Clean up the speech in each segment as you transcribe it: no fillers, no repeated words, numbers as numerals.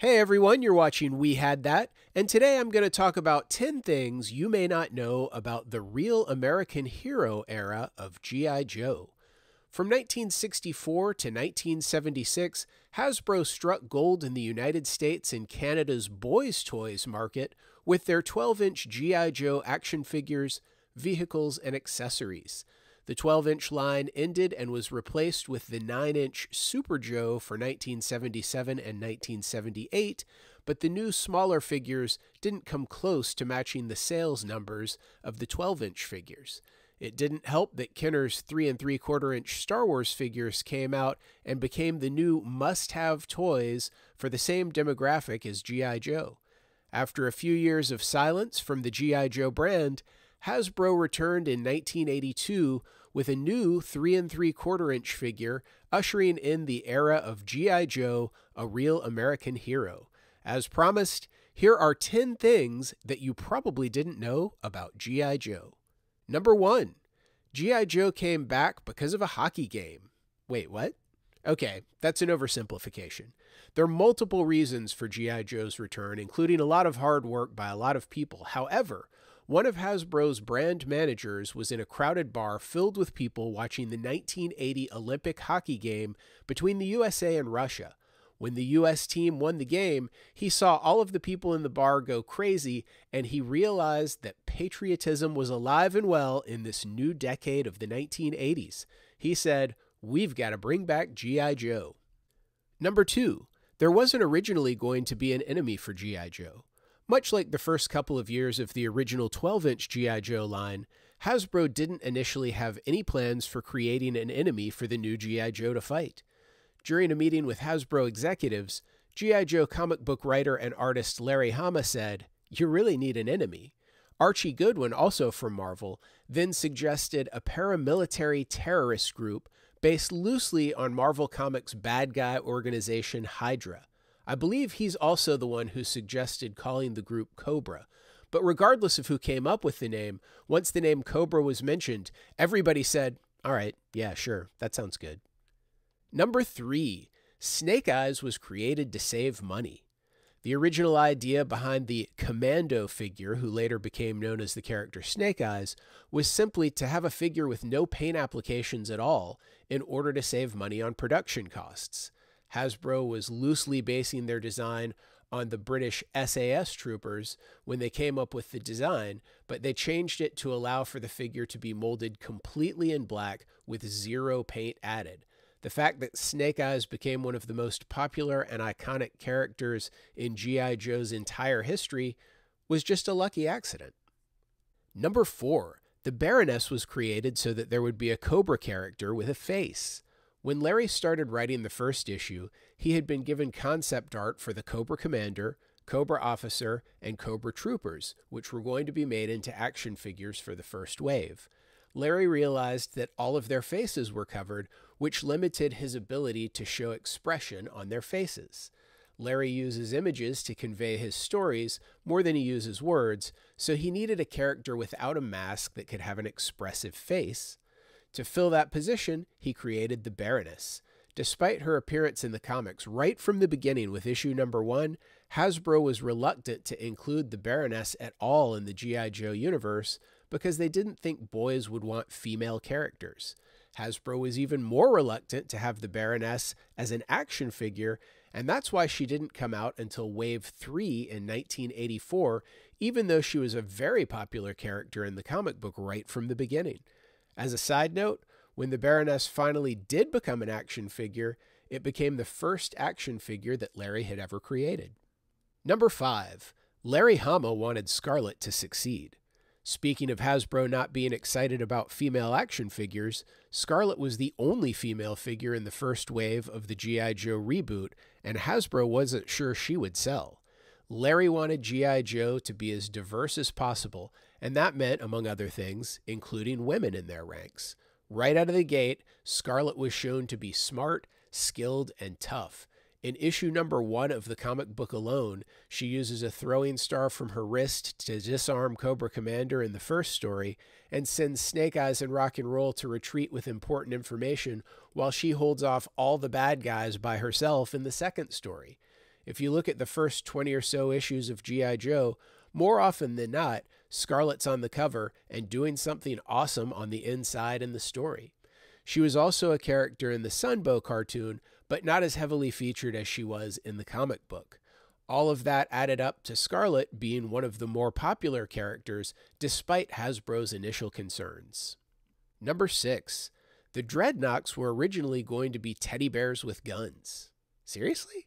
Hey everyone, you're watching We Had That, and today I'm going to talk about 10 things you may not know about the real American hero era of G.I. Joe. From 1964 to 1976, Hasbro struck gold in the United States and Canada's boys' toys market with their 12-inch G.I. Joe action figures, vehicles, and accessories. The 12-inch line ended and was replaced with the 9-inch Super Joe for 1977 and 1978, but the new smaller figures didn't come close to matching the sales numbers of the 12-inch figures. It didn't help that Kenner's 3 3/4-inch Star Wars figures came out and became the new must-have toys for the same demographic as G.I. Joe. After a few years of silence from the G.I. Joe brand, Hasbro returned in 1982 with a new 3 3/4-inch figure, ushering in the era of G.I. Joe, a real American hero. As promised, here are 10 things that you probably didn't know about G.I. Joe. Number 1. G.I. Joe came back because of a hockey game. Wait, what? Okay, that's an oversimplification. There are multiple reasons for G.I. Joe's return, including a lot of hard work by a lot of people. However, one of Hasbro's brand managers was in a crowded bar filled with people watching the 1980 Olympic hockey game between the USA and Russia. When the U.S. team won the game, he saw all of the people in the bar go crazy, and he realized that patriotism was alive and well in this new decade of the 1980s. He said, "We've got to bring back G.I. Joe." Number 2. There wasn't originally going to be an enemy for G.I. Joe. Much like the first couple of years of the original 12-inch G.I. Joe line, Hasbro didn't initially have any plans for creating an enemy for the new G.I. Joe to fight. During a meeting with Hasbro executives, G.I. Joe comic book writer and artist Larry Hama said, "You really need an enemy." Archie Goodwin, also from Marvel, then suggested a paramilitary terrorist group based loosely on Marvel Comics' bad guy organization Hydra. I believe he's also the one who suggested calling the group Cobra. But regardless of who came up with the name, once the name Cobra was mentioned, everybody said, "All right, yeah, sure, that sounds good." Number 3. Snake Eyes was created to save money. The original idea behind the Commando figure, who later became known as the character Snake Eyes, was simply to have a figure with no paint applications at all in order to save money on production costs. Hasbro was loosely basing their design on the British SAS troopers when they came up with the design, but they changed it to allow for the figure to be molded completely in black with zero paint added. The fact that Snake Eyes became one of the most popular and iconic characters in G.I. Joe's entire history was just a lucky accident. Number 4. The Baroness was created so that there would be a Cobra character with a face. When Larry started writing the first issue, he had been given concept art for the Cobra Commander, Cobra Officer, and Cobra Troopers, which were going to be made into action figures for the first wave. Larry realized that all of their faces were covered, which limited his ability to show expression on their faces. Larry uses images to convey his stories more than he uses words, so he needed a character without a mask that could have an expressive face. To fill that position, he created the Baroness. Despite her appearance in the comics right from the beginning with issue number 1, Hasbro was reluctant to include the Baroness at all in the G.I. Joe universe because they didn't think boys would want female characters. Hasbro was even more reluctant to have the Baroness as an action figure, and that's why she didn't come out until Wave 3 in 1984, even though she was a very popular character in the comic book right from the beginning. As a side note, when the Baroness finally did become an action figure, it became the first action figure that Larry had ever created. Number 5. Larry Hama wanted Scarlett to succeed. Speaking of Hasbro not being excited about female action figures, Scarlett was the only female figure in the first wave of the G.I. Joe reboot, and Hasbro wasn't sure she would sell. Larry wanted G.I. Joe to be as diverse as possible, and that meant, among other things, including women in their ranks. Right out of the gate, Scarlett was shown to be smart, skilled, and tough. In issue number 1 of the comic book alone, she uses a throwing star from her wrist to disarm Cobra Commander in the first story, and sends Snake Eyes and Rock and Roll to retreat with important information while she holds off all the bad guys by herself in the second story. If you look at the first 20 or so issues of G.I. Joe, more often than not, Scarlett's on the cover and doing something awesome on the inside in the story. She was also a character in the Sunbow cartoon, but not as heavily featured as she was in the comic book. All of that added up to Scarlett being one of the more popular characters, despite Hasbro's initial concerns. Number 6. The Dreadnoks were originally going to be teddy bears with guns. Seriously?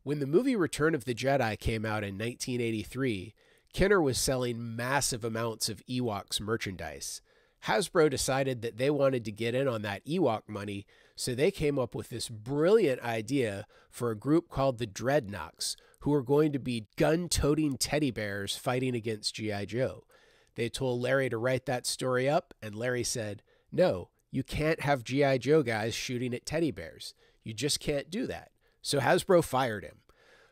When the movie Return of the Jedi came out in 1983, Kenner was selling massive amounts of Ewoks merchandise. Hasbro decided that they wanted to get in on that Ewok money, so they came up with this brilliant idea for a group called the Dreadnoks, who were going to be gun-toting teddy bears fighting against G.I. Joe. They told Larry to write that story up, and Larry said, "No, you can't have G.I. Joe guys shooting at teddy bears. You just can't do that." So Hasbro fired him.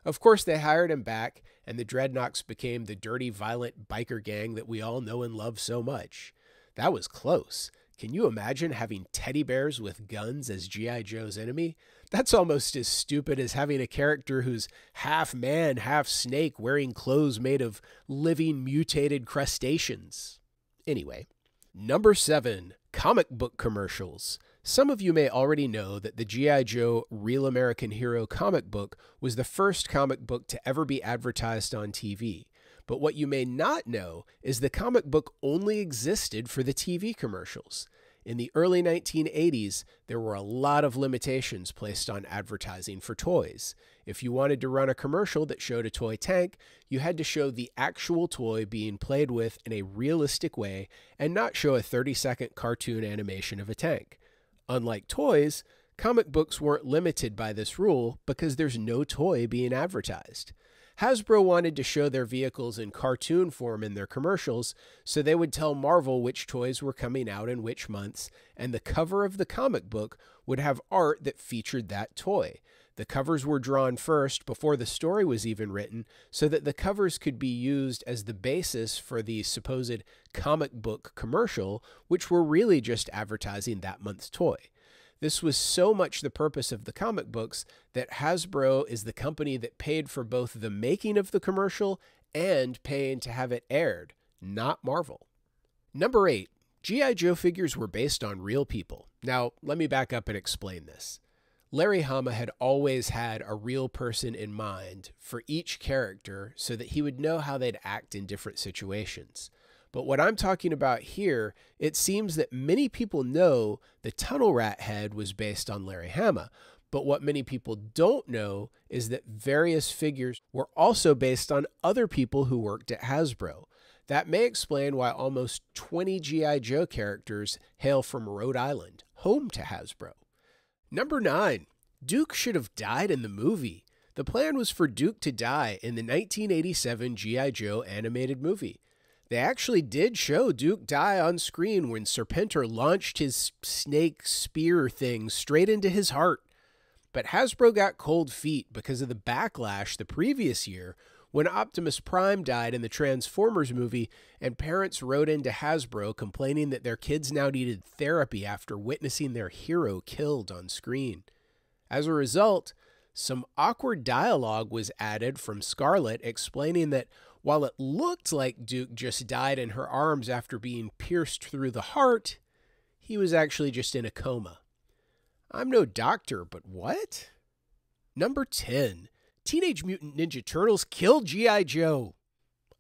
Of course, they hired him back, and the Dreadnoks became the dirty, violent biker gang that we all know and love so much. That was close. Can you imagine having teddy bears with guns as G.I. Joe's enemy? That's almost as stupid as having a character who's half man, half snake, wearing clothes made of living, mutated crustaceans. Anyway, number 7, comic book commercials. Some of you may already know that the G.I. Joe Real American Hero comic book was the first comic book to ever be advertised on TV. But what you may not know is the comic book only existed for the TV commercials. In the early 1980s, there were a lot of limitations placed on advertising for toys. If you wanted to run a commercial that showed a toy tank, you had to show the actual toy being played with in a realistic way and not show a 30-second cartoon animation of a tank. Unlike toys, comic books weren't limited by this rule because there's no toy being advertised. Hasbro wanted to show their vehicles in cartoon form in their commercials, so they would tell Marvel which toys were coming out in which months, and the cover of the comic book would have art that featured that toy. The covers were drawn first before the story was even written, so that the covers could be used as the basis for the supposed comic book commercial, which were really just advertising that month's toy. This was so much the purpose of the comic books that Hasbro is the company that paid for both the making of the commercial and paying to have it aired, not Marvel. Number 8, G.I. Joe figures were based on real people. Now, let me back up and explain this. Larry Hama had always had a real person in mind for each character so that he would know how they'd act in different situations. But what I'm talking about here, it seems that many people know the Tunnel Rat head was based on Larry Hama, but what many people don't know is that various figures were also based on other people who worked at Hasbro. That may explain why almost 20 G.I. Joe characters hail from Rhode Island, home to Hasbro. Number 9, Duke should have died in the movie. The plan was for Duke to die in the 1987 G.I. Joe animated movie. They actually did show Duke die on screen when Serpentor launched his snake spear thing straight into his heart. But Hasbro got cold feet because of the backlash the previous year when Optimus Prime died in the Transformers movie, and parents wrote into Hasbro complaining that their kids now needed therapy after witnessing their hero killed on screen. As a result, some awkward dialogue was added from Scarlett explaining that while it looked like Duke just died in her arms after being pierced through the heart, he was actually just in a coma. I'm no doctor, but what? Number 10. Teenage Mutant Ninja Turtles killed G.I. Joe.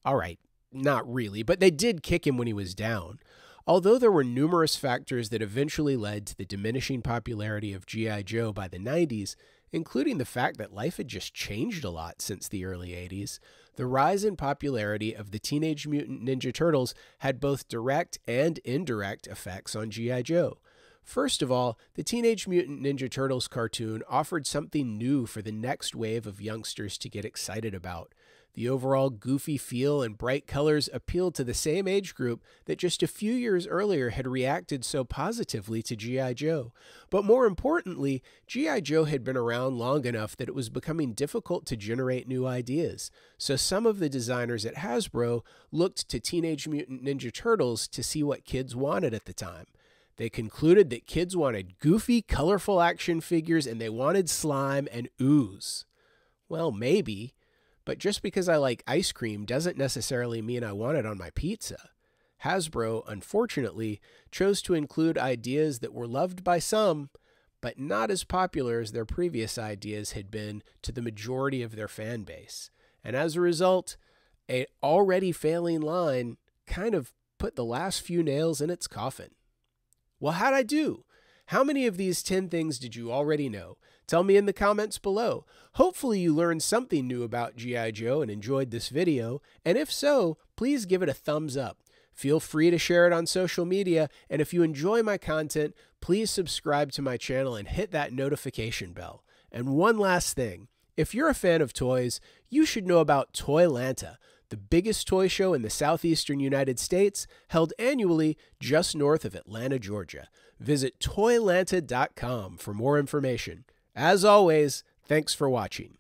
All right, not really, but they did kick him when he was down. Although there were numerous factors that eventually led to the diminishing popularity of G.I. Joe by the 90s, including the fact that life had just changed a lot since the early 80s, the rise in popularity of the Teenage Mutant Ninja Turtles had both direct and indirect effects on G.I. Joe. First of all, the Teenage Mutant Ninja Turtles cartoon offered something new for the next wave of youngsters to get excited about. The overall goofy feel and bright colors appealed to the same age group that just a few years earlier had reacted so positively to G.I. Joe. But more importantly, G.I. Joe had been around long enough that it was becoming difficult to generate new ideas. So some of the designers at Hasbro looked to Teenage Mutant Ninja Turtles to see what kids wanted at the time. They concluded that kids wanted goofy, colorful action figures and they wanted slime and ooze. Well, maybe, but just because I like ice cream doesn't necessarily mean I want it on my pizza. Hasbro, unfortunately, chose to include ideas that were loved by some, but not as popular as their previous ideas had been to the majority of their fan base. And as a result, an already failing line kind of put the last few nails in its coffin. Well, how'd I do? How many of these 10 things did you already know? Tell me in the comments below. Hopefully you learned something new about G.I. Joe and enjoyed this video, and if so, please give it a thumbs up. Feel free to share it on social media, and if you enjoy my content, please subscribe to my channel and hit that notification bell. And one last thing, if you're a fan of toys, you should know about Toylanta, the biggest toy show in the southeastern United States, held annually just north of Atlanta, Georgia. Visit Toylanta.com for more information. As always, thanks for watching.